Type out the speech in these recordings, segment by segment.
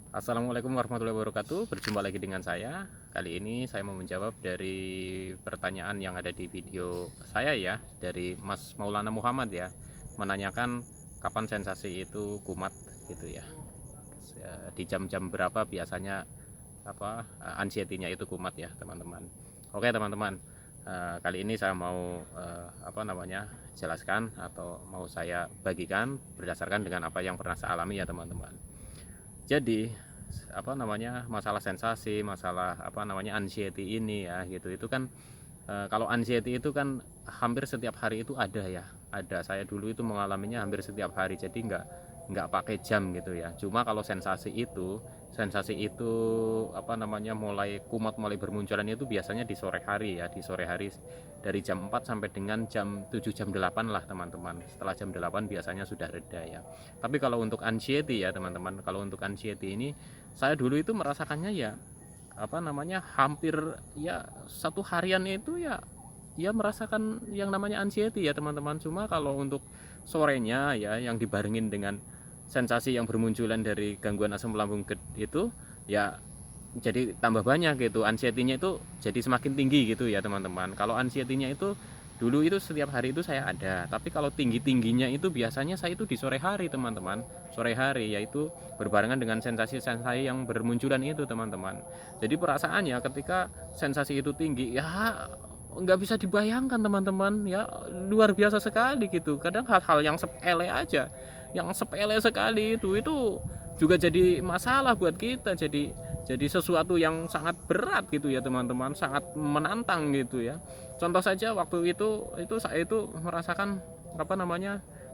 Assalamualaikum warahmatullahi wabarakatuh. Berjumpa lagi dengan saya. Kali ini saya mau menjawab dari pertanyaan yang ada di video saya ya, dari Mas Maulana Muhammad ya, menanyakan kapan sensasi itu kumat gitu ya. Di jam-jam berapa biasanya anxiety-nya itu kumat ya, teman-teman. Oke, teman-teman. Kali ini saya mau jelaskan atau mau saya bagikan berdasarkan dengan apa yang pernah saya alami ya, teman-teman. Jadi masalah sensasi, masalah anxiety ini ya gitu, itu kan kalau anxiety itu kan hampir setiap hari itu ada ya, ada. Saya dulu itu mengalaminya hampir setiap hari, jadi nggak pakai jam gitu ya. Cuma kalau sensasi itu mulai kumat, mulai bermunculan itu biasanya di sore hari ya, di sore hari dari jam 4 sampai dengan jam 7 jam 8 lah, teman-teman. Setelah jam 8 biasanya sudah reda ya. Tapi kalau untuk anxiety ya, teman-teman, kalau untuk anxiety ini saya dulu itu merasakannya ya hampir ya satu harian itu ya merasakan yang namanya anxiety ya, teman-teman. Cuma kalau untuk sorenya ya, yang dibarengin dengan sensasi yang bermunculan dari gangguan asam lambung itu ya, jadi tambah banyak gitu, anxiety-nya itu jadi semakin tinggi gitu ya, teman-teman. Kalau anxiety-nya itu dulu itu setiap hari itu saya ada, tapi kalau tinggi-tingginya itu biasanya saya itu di sore hari, teman-teman. Sore hari yaitu berbarengan dengan sensasi-sensasi yang bermunculan itu, teman-teman. Jadi perasaannya ketika sensasi itu tinggi ya nggak bisa dibayangkan, teman-teman ya, luar biasa sekali gitu. Kadang hal-hal yang sepele aja, yang sepele sekali itu juga jadi masalah buat kita, jadi sesuatu yang sangat berat gitu ya, teman-teman, sangat menantang gitu ya. Contoh saja waktu itu saya itu merasakan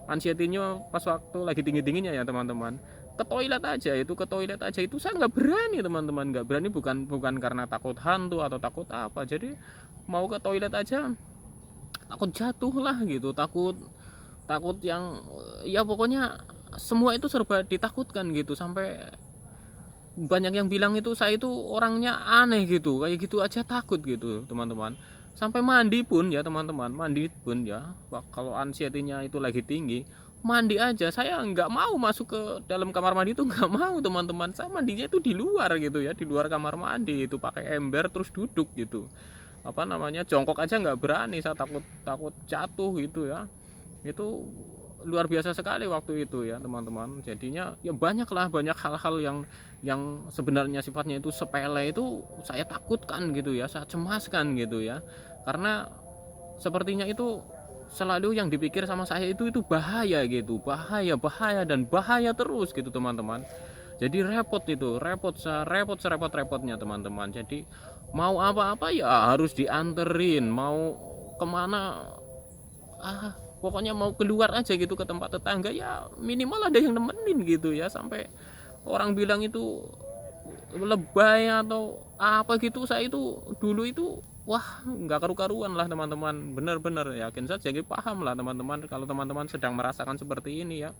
anxiety-nya pas waktu lagi tinggi-tingginya ya, teman-teman. Ke toilet aja itu saya nggak berani, teman-teman, nggak berani, bukan karena takut hantu atau takut apa. Jadi mau ke toilet aja takut jatuh lah gitu, takut takut yang ya pokoknya semua itu serba ditakutkan gitu. Sampai banyak yang bilang itu saya itu orangnya aneh gitu, kayak gitu aja takut gitu, teman-teman. Sampai mandi pun ya, teman-teman, mandi pun ya, kalau anxiety-nya itu lagi tinggi, mandi aja saya nggak mau masuk ke dalam kamar mandi, itu nggak mau, teman-teman. Saya mandinya itu di luar gitu ya, di luar kamar mandi itu pakai ember terus duduk gitu, jongkok aja nggak berani, saya takut takut jatuh gitu ya. Itu luar biasa sekali waktu itu ya, teman-teman. Jadinya ya banyak hal-hal yang sebenarnya sifatnya itu sepele itu saya takutkan gitu ya, saya cemaskan gitu ya, karena sepertinya itu selalu yang dipikir sama saya itu bahaya gitu, bahaya bahaya dan bahaya terus gitu, teman-teman. Jadi repot serepot-repotnya, teman-teman. Jadi mau apa-apa ya harus dianterin, mau kemana pokoknya mau keluar aja gitu ke tempat tetangga ya minimal ada yang nemenin gitu ya. Sampai orang bilang itu lebay atau apa gitu, saya itu dulu itu wah nggak karu-karuan lah, teman-teman. Bener-bener yakin saja, jadi paham lah, teman-teman, kalau teman-teman sedang merasakan seperti ini ya.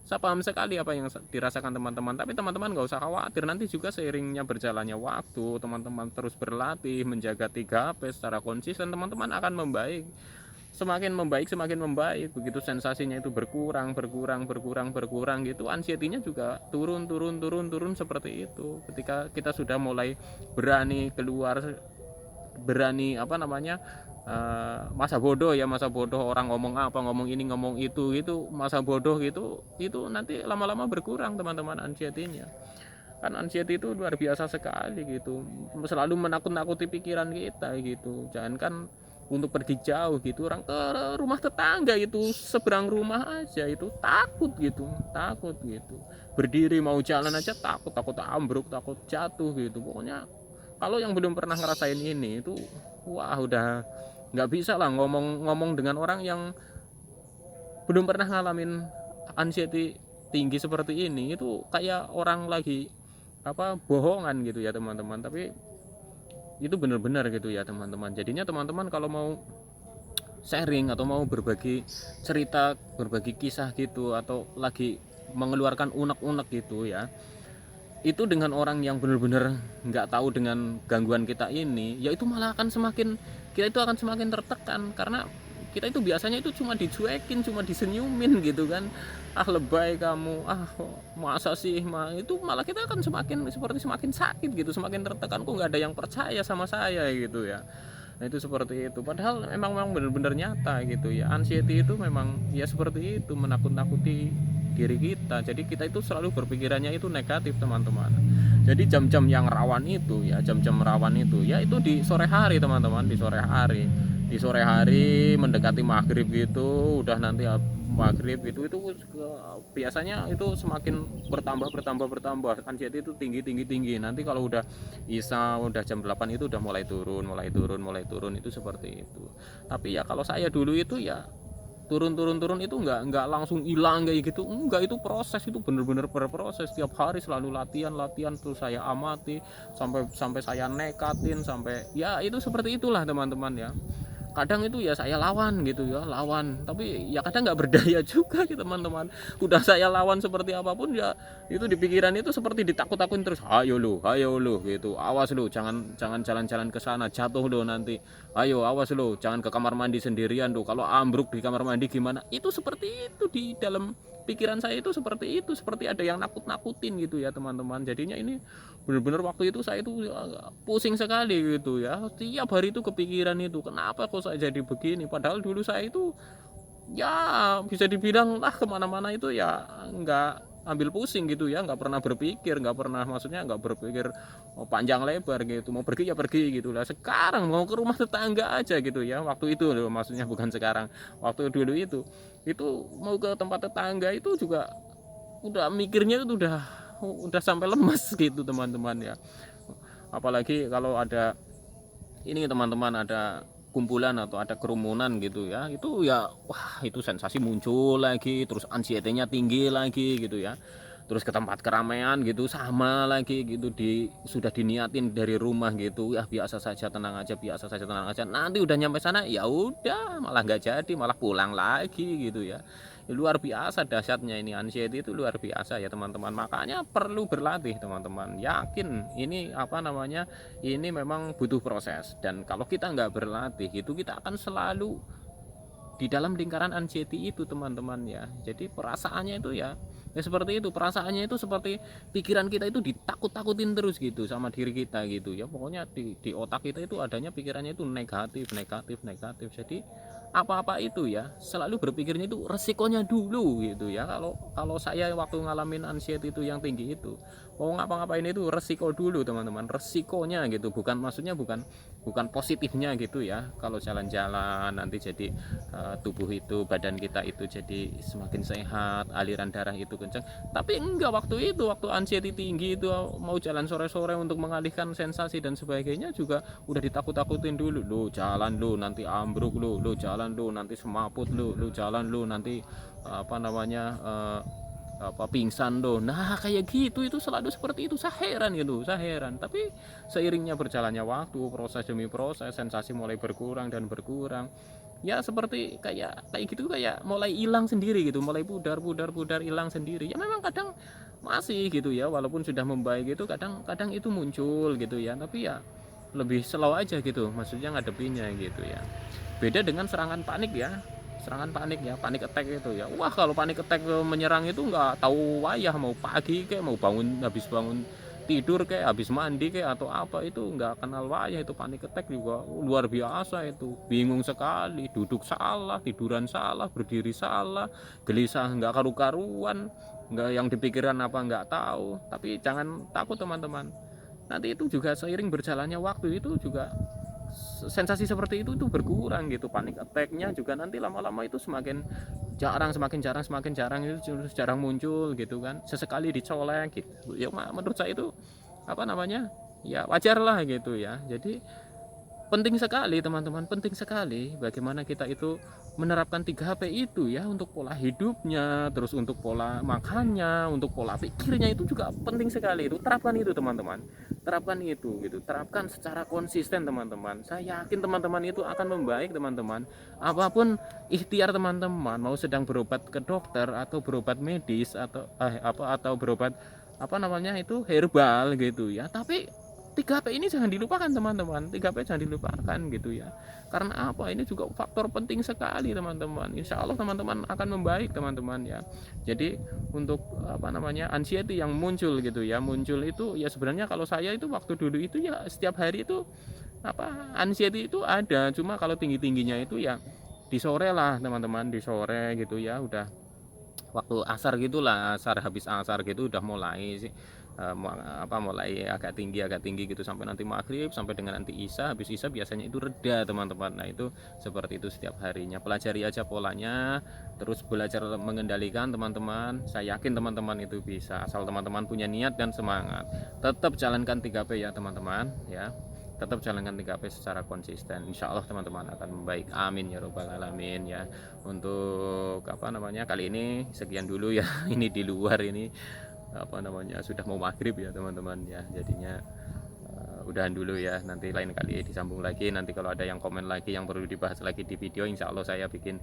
Saya paham sekali apa yang dirasakan teman-teman, tapi teman-teman nggak usah khawatir. Nanti juga seiringnya berjalannya waktu, teman-teman terus berlatih menjaga 3P secara konsisten, teman-teman akan membaik, semakin membaik. Begitu sensasinya itu berkurang gitu, anxiety-nya juga turun seperti itu. Ketika kita sudah mulai berani keluar, berani masa bodoh ya, masa bodoh, orang ngomong apa, ngomong ini, ngomong itu masa bodoh gitu, itu nanti lama-lama berkurang, teman-teman, anxiety-nya. Kan anxiety itu luar biasa sekali gitu, selalu menakut-nakuti pikiran kita gitu. Jangankan untuk pergi jauh gitu, orang ke rumah tetangga itu, seberang rumah aja itu takut gitu, berdiri mau jalan aja takut ambruk, takut jatuh gitu. Pokoknya kalau yang belum pernah ngerasain ini itu wah udah nggak bisa lah ngomong dengan orang yang belum pernah ngalamin anxiety tinggi seperti ini. Itu kayak orang lagi bohongan gitu ya, teman-teman. Tapi itu benar-benar gitu ya, teman-teman. Jadinya teman-teman kalau mau sharing atau mau berbagi cerita, berbagi kisah gitu, atau lagi mengeluarkan unek-unek gitu ya, itu dengan orang yang benar-benar nggak tahu dengan gangguan kita ini, ya itu malah akan semakin, kita itu akan semakin tertekan. Karena kita itu biasanya itu cuma dicuekin, cuma disenyumin gitu kan, ah lebay kamu, ah masa sih, itu malah kita akan semakin seperti semakin sakit gitu, semakin tertekan, kok nggak ada yang percaya sama saya gitu ya. Nah itu seperti itu, padahal memang benar-benar nyata gitu ya, anxiety itu memang ya seperti itu, menakut-nakuti diri kita. Jadi kita itu selalu berpikirannya itu negatif teman-teman. Jadi jam-jam yang rawan itu ya, jam-jam rawan itu ya itu di sore hari teman-teman, di sore hari mendekati maghrib gitu, udah nanti maghrib itu biasanya itu semakin bertambah anxiety itu tinggi. Nanti kalau udah isya, udah jam 8 itu udah mulai turun itu seperti itu. Tapi ya kalau saya dulu itu ya turun itu nggak langsung hilang kayak gitu, enggak, itu proses, itu bener-bener berproses. Setiap hari selalu latihan terus saya amati sampai saya nekatin, sampai ya itu seperti itulah teman-teman ya. Kadang itu ya saya lawan gitu ya, tapi ya kadang nggak berdaya juga gitu teman-teman. Udah saya lawan seperti apapun ya itu di pikiran itu seperti ditakut-takutin terus, ayo lu gitu, awas lu, jangan jalan-jalan ke sana, jatuh lu nanti, ayo awas lu, jangan ke kamar mandi sendirian lu, kalau ambruk di kamar mandi gimana. Itu seperti itu di dalam pikiran saya, itu seperti ada yang nakut-nakutin gitu ya teman-teman. Jadinya ini benar-benar waktu itu saya itu pusing sekali gitu ya, tiap hari itu kepikiran itu, kenapa kok saya jadi begini, padahal dulu saya itu ya bisa dibilang lah kemana-mana itu ya nggak ambil pusing gitu ya, nggak pernah berpikir, nggak berpikir panjang lebar gitu, mau pergi ya pergi gitu lah. Sekarang mau ke rumah tetangga aja gitu ya, waktu itu loh, maksudnya bukan sekarang, waktu dulu itu mau ke tempat tetangga itu juga udah mikirnya itu udah sampai lemas gitu teman-teman ya. Apalagi kalau ada ini teman-teman, ada kumpulan atau ada kerumunan gitu ya, itu ya wah itu sensasi muncul lagi, terus anxiety-nya tinggi lagi gitu ya. Terus ke tempat keramaian gitu sama lagi gitu, sudah diniatin dari rumah gitu ya, biasa saja tenang aja, nanti udah nyampe sana ya udah malah nggak jadi, malah pulang lagi gitu ya. Luar biasa dahsyatnya ini anxiety, itu luar biasa ya teman-teman. Makanya perlu berlatih teman-teman, yakin ini ini memang butuh proses, dan kalau kita nggak berlatih itu kita akan selalu di dalam lingkaran anxiety itu teman-teman ya. Jadi perasaannya itu ya seperti itu, perasaannya itu seperti pikiran kita itu ditakut-takutin terus gitu sama diri kita gitu ya. Pokoknya di otak kita itu adanya pikirannya itu negatif. Jadi apa-apa itu ya selalu berpikirnya itu resikonya dulu gitu ya. Kalau saya waktu ngalamin anxiety itu yang tinggi itu, mau ngapa-ngapain itu resiko dulu teman-teman, resikonya gitu, maksudnya bukan positifnya gitu ya. Kalau jalan-jalan nanti jadi tubuh itu, badan kita itu jadi semakin sehat, aliran darah itu kencang. Tapi enggak, waktu anxiety tinggi itu mau jalan sore-sore untuk mengalihkan sensasi dan sebagainya juga udah ditakut-takutin dulu, lu jalan lu nanti ambruk, lu jalan lu nanti semaput, lu jalan lu nanti pingsan loh. Nah kayak gitu, itu selalu seperti itu. Saya heran. Tapi seiringnya berjalannya waktu, proses demi proses, sensasi mulai berkurang ya, seperti kayak gitu, kayak mulai hilang sendiri gitu, mulai pudar hilang sendiri ya. Memang kadang masih gitu ya, walaupun sudah membaik gitu, kadang itu muncul gitu ya, tapi ya lebih slow aja gitu, maksudnya ngadepinnya gitu ya. Beda dengan serangan panik ya, panik attack itu ya. Wah kalau panik attack menyerang itu nggak tahu wayah, mau pagi kayak mau habis bangun tidur kayak habis mandi kayak atau apa, itu nggak kenal wayah. Itu panik attack juga luar biasa, itu bingung sekali, duduk salah, tiduran salah, berdiri salah, gelisah nggak karu-karuan, nggak yang dipikirkan apa nggak tahu. Tapi jangan takut teman-teman, nanti itu juga seiring berjalannya waktu itu juga sensasi seperti itu berkurang gitu. Panik attack-nya juga nanti lama-lama itu semakin jarang itu jarang muncul gitu kan. Sesekali dicolek gitu ya, menurut saya itu ya wajar lah gitu ya. Jadi penting sekali teman-teman, penting sekali bagaimana kita itu menerapkan 3P itu ya, untuk pola hidupnya, terus untuk pola makannya, untuk pola pikirnya, itu juga penting sekali. Itu terapkan itu teman-teman, terapkan itu gitu, terapkan secara konsisten teman-teman. Saya yakin teman-teman itu akan membaik teman-teman. Apapun ikhtiar teman-teman, mau sedang berobat ke dokter atau berobat medis atau berobat itu herbal gitu ya, tapi 3P ini jangan dilupakan teman-teman, 3P jangan dilupakan gitu ya. Karena apa? Ini juga faktor penting sekali teman-teman. Insya Allah teman-teman akan membaik teman-teman ya. Jadi untuk apa namanya anxiety yang muncul gitu ya, muncul itu ya sebenarnya kalau saya itu waktu dulu itu ya setiap hari itu apa anxiety itu ada, cuma kalau tinggi-tingginya itu ya di sore lah teman-teman, di sore gitu ya, udah waktu asar gitulah, asar habis asar gitu udah mulai sih mulai agak tinggi gitu sampai nanti maghrib, sampai dengan nanti isya, habis isya biasanya itu reda teman-teman. Nah itu seperti itu setiap harinya, pelajari aja polanya, terus belajar mengendalikan teman-teman. Saya yakin teman-teman itu bisa, asal teman-teman punya niat dan semangat. Tetap jalankan 3P ya teman-teman ya, tetap jalankan 3P secara konsisten. Insya Allah teman-teman akan membaik, amin ya robbal alamin ya. Untuk apa namanya kali ini sekian dulu ya. Ini di luar ini apa namanya sudah mau maghrib ya teman-teman ya, jadinya udahan dulu ya, nanti lain kali disambung lagi. Nanti kalau ada yang komen lagi yang perlu dibahas lagi di video, insya Allah saya bikin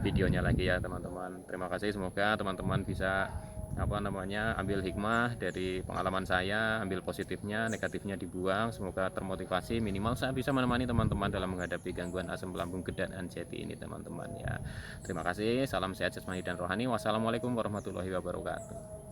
videonya lagi ya teman-teman. Terima kasih, semoga teman-teman bisa apa namanya ambil hikmah dari pengalaman saya, ambil positifnya, negatifnya dibuang, semoga termotivasi, minimal saya bisa menemani teman-teman dalam menghadapi gangguan asam lambung dan anxiety ini teman-teman ya. Terima kasih, salam sehat jasmani dan rohani. Wassalamualaikum warahmatullahi wabarakatuh.